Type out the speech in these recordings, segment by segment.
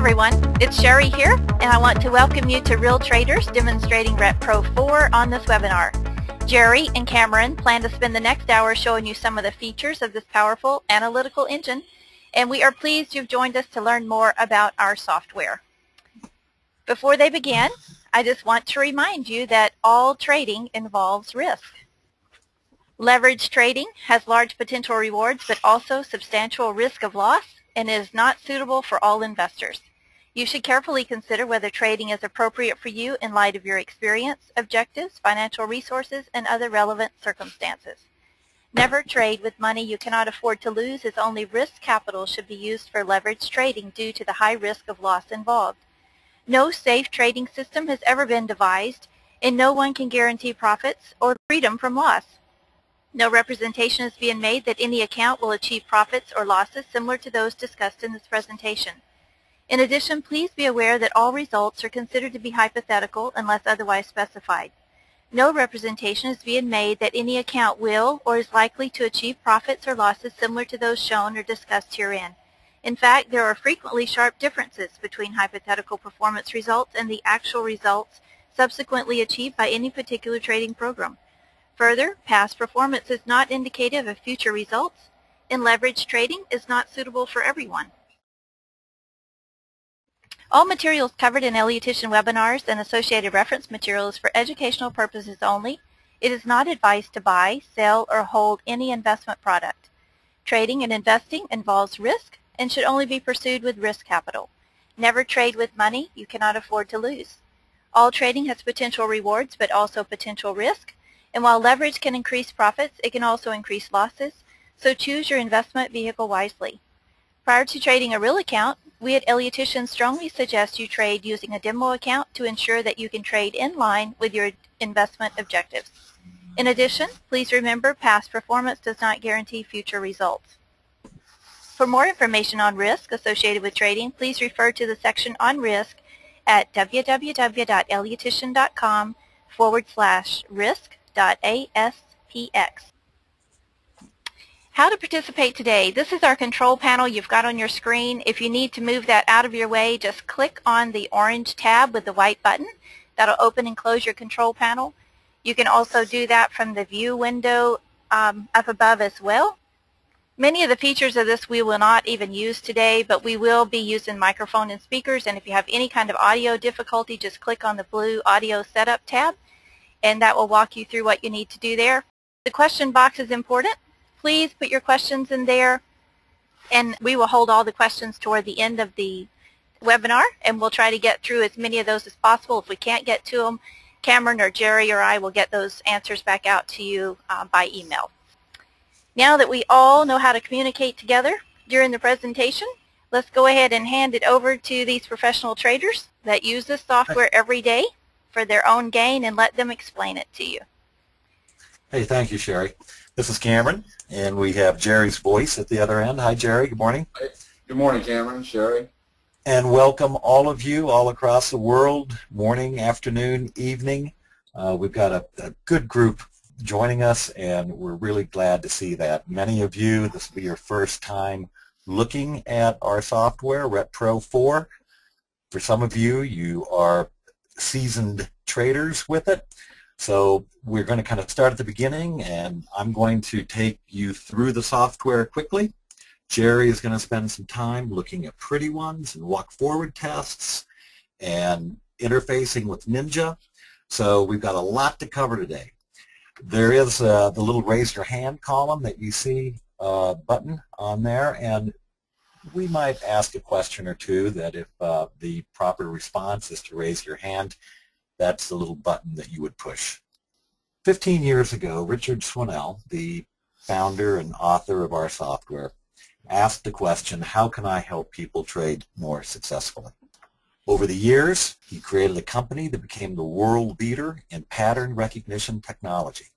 everyone, it's Sherry here, and I want to welcome you to Real Traders demonstrating RET Pro 4 on this webinar. Jerry and Cameron plan to spend the next hour showing you some of the features of this powerful analytical engine, and we are pleased you've joined us to learn more about our software. Before they begin, I just want to remind you that all trading involves risk. Leverage trading has large potential rewards but also substantial risk of loss and is not suitable for all investors. You should carefully consider whether trading is appropriate for you in light of your experience, objectives, financial resources, and other relevant circumstances. Never trade with money you cannot afford to lose, as only risk capital should be used for leverage trading due to the high risk of loss involved. No safe trading system has ever been devised, and no one can guarantee profits or freedom from loss. No representation is being made that any account will achieve profits or losses similar to those discussed in this presentation. In addition, please be aware that all results are considered to be hypothetical unless otherwise specified. No representation is being made that any account will or is likely to achieve profits or losses similar to those shown or discussed herein. In fact, there are frequently sharp differences between hypothetical performance results and the actual results subsequently achieved by any particular trading program. Further, past performance is not indicative of future results, and leverage trading is not suitable for everyone. All materials covered in Elliottician Webinars and associated reference materials for educational purposes only. It is not advised to buy, sell, or hold any investment product. Trading and investing involves risk and should only be pursued with risk capital. Never trade with money you cannot afford to lose. All trading has potential rewards but also potential risk. And while leverage can increase profits, it can also increase losses, so choose your investment vehicle wisely. Prior to trading a real account, we at Elliottician strongly suggest you trade using a demo account to ensure that you can trade in line with your investment objectives. In addition, please remember past performance does not guarantee future results. For more information on risk associated with trading, please refer to the section on risk at www.elliottician.com/risk.aspx. How to participate today. This is our control panel you've got on your screen. If you need to move that out of your way, just click on the orange tab with the white button. That'll open and close your control panel. You can also do that from the view window up above as well. Many of the features of this we will not even use today, but we will be using microphone and speakers, and if you have any kind of audio difficulty, just click on the blue audio setup tab, and that will walk you through what you need to do there. The question box is important. Please put your questions in there, and we will hold all the questions toward the end of the webinar, and we'll try to get through as many of those as possible. If we can't get to them, Cameron or Jerry or I will get those answers back out to you by email. Now that we all know how to communicate together during the presentation, let's go ahead and hand it over to these professional traders that use this software every day for their own gain, and let them explain it to you. Hey, thank you, Sherry. This is Cameron, and we have Jerry's voice at the other end. Hi, Jerry. Good morning. Hey. Good morning, Cameron, Sherry. And welcome all of you all across the world, morning, afternoon, evening. We've got a good group joining us, and we're really glad to see that. Many of you, this will be your first time looking at our software, RET Pro 4. For some of you, you are seasoned traders with it. So we're going to kind of start at the beginning, and I'm going to take you through the software quickly. Jerry is going to spend some time looking at pretty ones and walk forward tests and interfacing with Ninja. So we've got a lot to cover today. There is the little raise your hand column that you see button on there, and we might ask a question or two that if the proper response is to raise your hand, that's the little button that you would push. 15 years ago, Richard Swinnell, the founder and author of our software, asked the question, how can I help people trade more successfully? Over the years, he created a company that became the world leader in pattern recognition technology.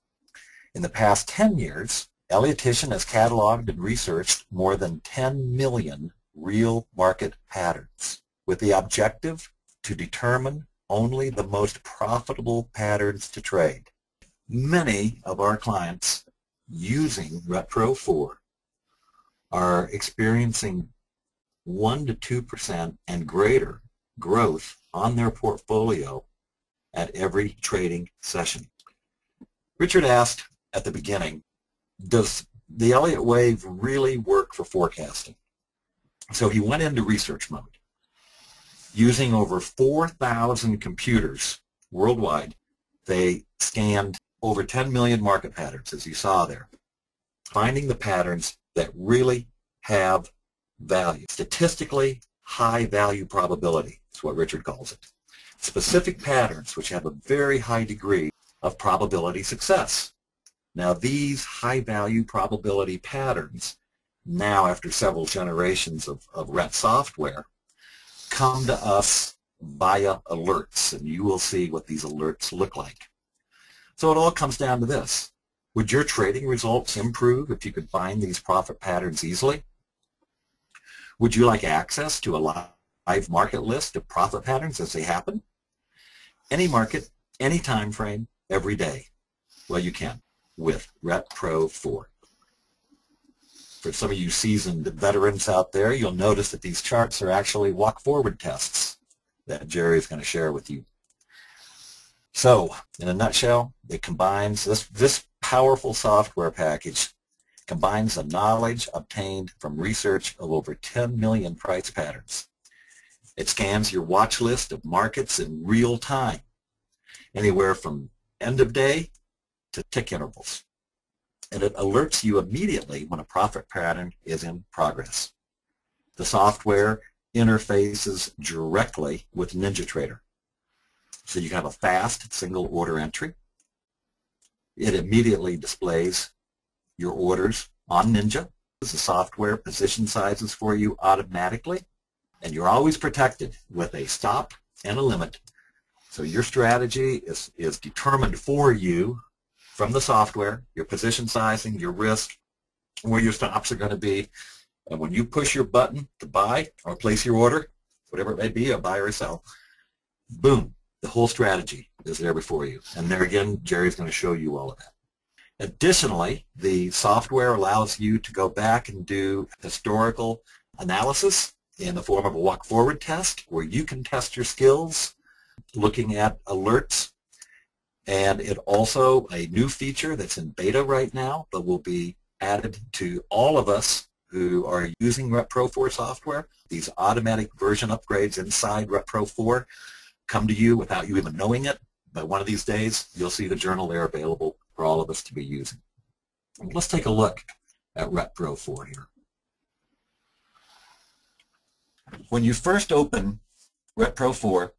In the past 10 years, Elliottician has cataloged and researched more than 10 million real market patterns with the objective to determine only the most profitable patterns to trade. Many of our clients using RET Pro 4 are experiencing 1 to 2% and greater growth on their portfolio at every trading session. Richard asked at the beginning, does the Elliott wave really work for forecasting? So he went into research mode. Using over 4,000 computers worldwide, they scanned over 10 million market patterns, as you saw there, finding the patterns that really have value. Statistically high value probability is what Richard calls it. Specific patterns which have a very high degree of probability success. Now these high value probability patterns, now after several generations of RET software, come to us via alerts, and you will see what these alerts look like. So it all comes down to this. Would your trading results improve if you could find these profit patterns easily? Would you like access to a live market list of profit patterns as they happen? Any market, any time frame, every day. Well, you can with RET Pro 4. For some of you seasoned veterans out there, you'll notice that these charts are actually walk-forward tests that Jerry is going to share with you. So, in a nutshell, it combines this powerful software package combines the knowledge obtained from research of over 10 million price patterns. It scans your watch list of markets in real time, anywhere from end of day to tick intervals. And it alerts you immediately when a profit pattern is in progress. The software interfaces directly with NinjaTrader. So you can have a fast single order entry. It immediately displays your orders on Ninja. The software position sizes for you automatically, and you're always protected with a stop and a limit. So your strategy is determined for you from the software, your position sizing, your risk, where your stops are going to be. And when you push your button to buy or place your order, whatever it may be, a buy or a sell, boom, the whole strategy is there before you. And there again, Jerry's going to show you all of that. Additionally, the software allows you to go back and do historical analysis in the form of a walk-forward test where you can test your skills looking at alerts. And it also, a new feature that's in beta right now but will be added to all of us who are using RET Pro 4 software. These automatic version upgrades inside RET Pro 4 come to you without you even knowing it. But one of these days, you'll see the journal there available for all of us to be using. Let's take a look at RET Pro 4 here. When you first open RET Pro 4,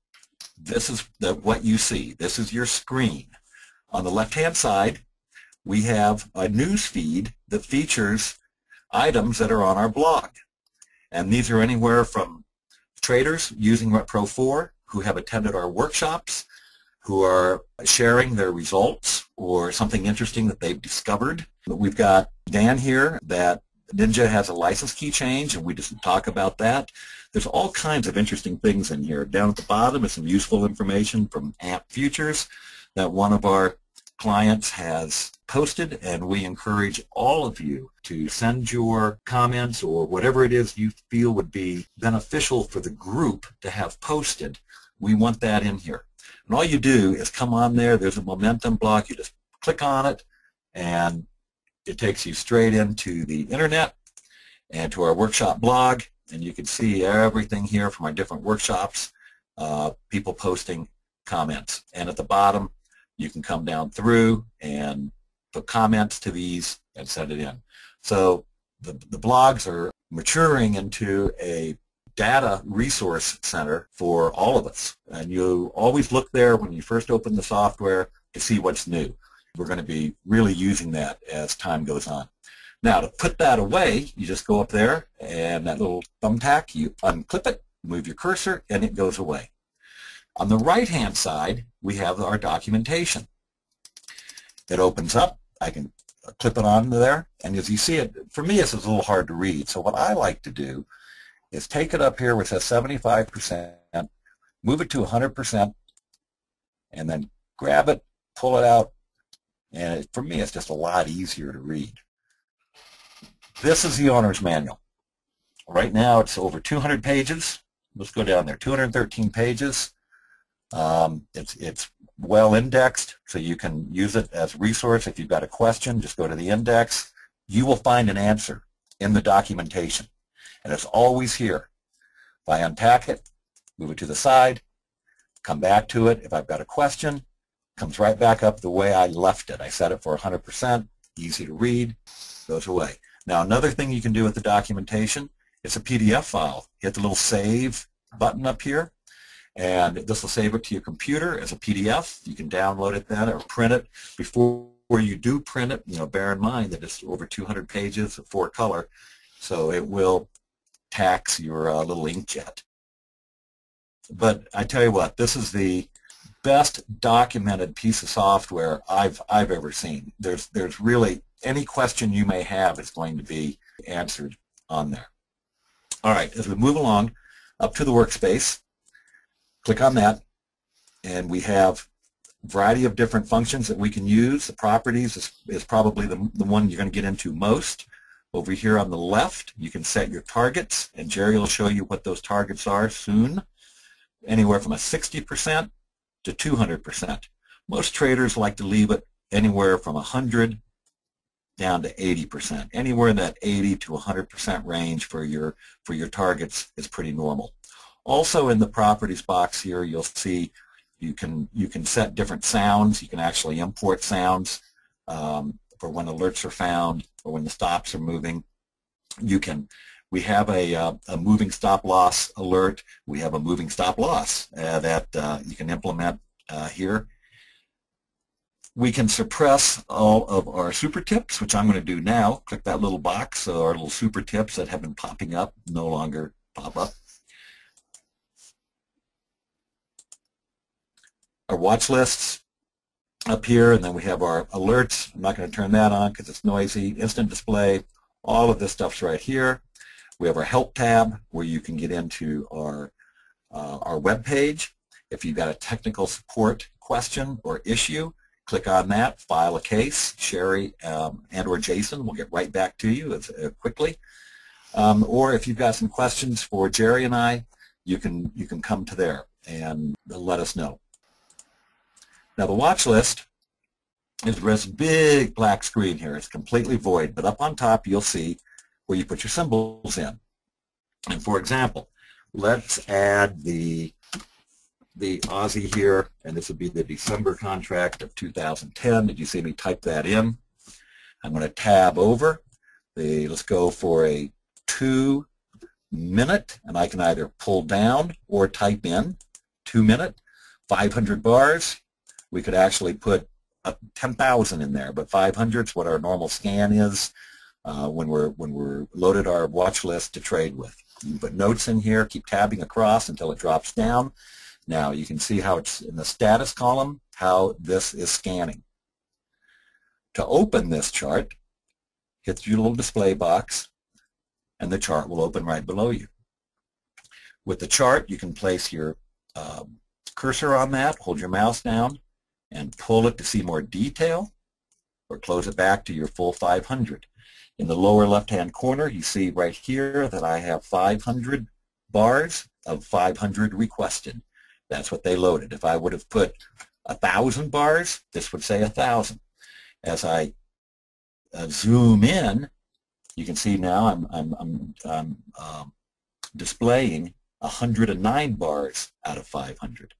this is what you see. This is your screen. On the left-hand side, we have a news feed that features items that are on our blog. And these are anywhere from traders using RET Pro 4 who have attended our workshops, who are sharing their results or something interesting that they've discovered. We've got Dan here that Ninja has a license key change, and we just talk about that. There's all kinds of interesting things in here. Down at the bottom is some useful information from AMP Futures that one of our clients has posted, and we encourage all of you to send your comments or whatever it is you feel would be beneficial for the group to have posted. We want that in here. And all you do is come on there, there's a momentum block, you just click on it, and it takes you straight into the internet and to our workshop blog, and you can see everything here from our different workshops, people posting comments. And at the bottom, you can come down through and put comments to these and send it in. So the blogs are maturing into a data resource center for all of us. And you always look there when you first open the software to see what's new. We're going to be really using that as time goes on. Now, to put that away, you just go up there and that little thumbtack, you unclip it, move your cursor, and it goes away. On the right-hand side, we have our documentation. It opens up. I can clip it on there, and as you see it, for me, it's a little hard to read. So what I like to do is take it up here where it says 75%, move it to 100%, and then grab it, pull it out, and for me, it's just a lot easier to read. This is the owner's manual. Right now it's over 200 pages. Let's go down there, 213 pages. It's well indexed, so you can use it as a resource. If you've got a question, just go to the index. You will find an answer in the documentation, and it's always here. If I unpack it, move it to the side, come back to it. If I've got a question, it comes right back up the way I left it. I set it for 100%, easy to read, goes away. Now another thing you can do with the documentation, it's a PDF file. Hit the little save button up here, and this will save it to your computer as a PDF. You can download it then or print it. Before you do print it, bear in mind that it's over 200 pages, 4 color, so it will tax your little inkjet. But I tell you what, this is the best documented piece of software I've ever seen. There's really any question you may have is going to be answered on there. All right, as we move along up to the workspace, click on that, and we have a variety of different functions that we can use. The properties is probably the one you're going to get into most. Over here on the left, you can set your targets, and Jerry will show you what those targets are soon. Anywhere from a 60% to 200%. Most traders like to leave it anywhere from 100 down to 80%. Anywhere in that 80 to 100% range for your targets is pretty normal. Also in the properties box here, you'll see you can set different sounds. You can actually import sounds for when alerts are found or when the stops are moving. We have a moving stop loss alert. We have a moving stop loss that you can implement here. We can suppress all of our super tips, which I'm going to do now. Click that little box so our little super tips that have been popping up no longer pop up. Our watch lists up here, and then we have our alerts. I'm not going to turn that on because it's noisy. Instant display, all of this stuff's right here. We have our help tab where you can get into our web page. If you've got a technical support question or issue, click on that, file a case. Sherry and or Jason will get right back to you quickly. Or if you've got some questions for Jerry and I, you can come to there and let us know. Now the watch list is this big black screen here. It's completely void, but up on top you'll see where you put your symbols in. And for example, let's add the Aussie here, and this would be the December contract of 2010. Did you see me type that in? I'm going to tab over. Let's go for a 2 minute, and I can either pull down or type in 2 minute, 500 bars. We could actually put 10,000 in there, but 500 is what our normal scan is when we're loaded our watch list to trade with. You can put notes in here, keep tabbing across until it drops down. Now you can see how it's in the status column, how this is scanning. To open this chart, hit your little display box, and the chart will open right below you. With the chart, you can place your cursor on that, hold your mouse down, and pull it to see more detail, or close it back to your full 500. In the lower left-hand corner, you see right here that I have 500 bars of 500 requested. That's what they loaded. If I would have put 1,000 bars, this would say 1,000. As I zoom in, you can see now I'm displaying 109 bars out of 500.